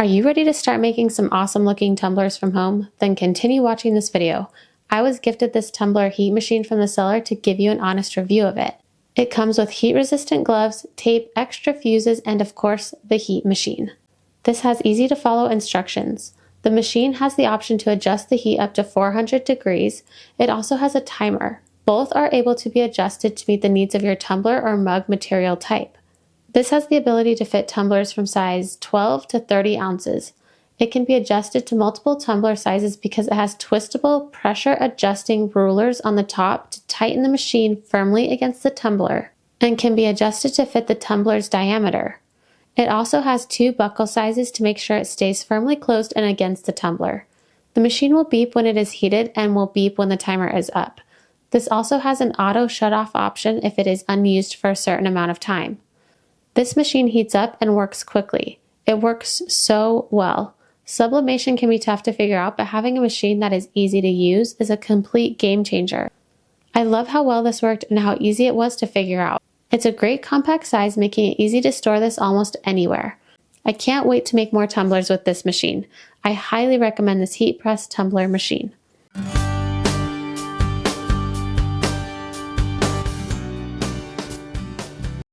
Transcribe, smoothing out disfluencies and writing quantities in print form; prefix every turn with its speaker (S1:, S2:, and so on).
S1: Are you ready to start making some awesome looking tumblers from home? Then continue watching this video. I was gifted this tumbler heat machine from the seller to give you an honest review of it. It comes with heat resistant gloves, tape, extra fuses, and of course, the heat machine. This has easy to follow instructions. The machine has the option to adjust the heat up to 400 degrees. It also has a timer. Both are able to be adjusted to meet the needs of your tumbler or mug material type. This has the ability to fit tumblers from size 12 to 30 ounces. It can be adjusted to multiple tumbler sizes because it has twistable, pressure-adjusting rulers on the top to tighten the machine firmly against the tumbler, and can be adjusted to fit the tumbler's diameter. It also has 2 buckle sizes to make sure it stays firmly closed and against the tumbler. The machine will beep when it is heated and will beep when the timer is up. This also has an auto shut-off option if it is unused for a certain amount of time. This machine heats up and works quickly. It works so well. Sublimation can be tough to figure out, but having a machine that is easy to use is a complete game changer. I love how well this worked and how easy it was to figure out. It's a great compact size, making it easy to store this almost anywhere. I can't wait to make more tumblers with this machine. I highly recommend this heat press tumbler machine.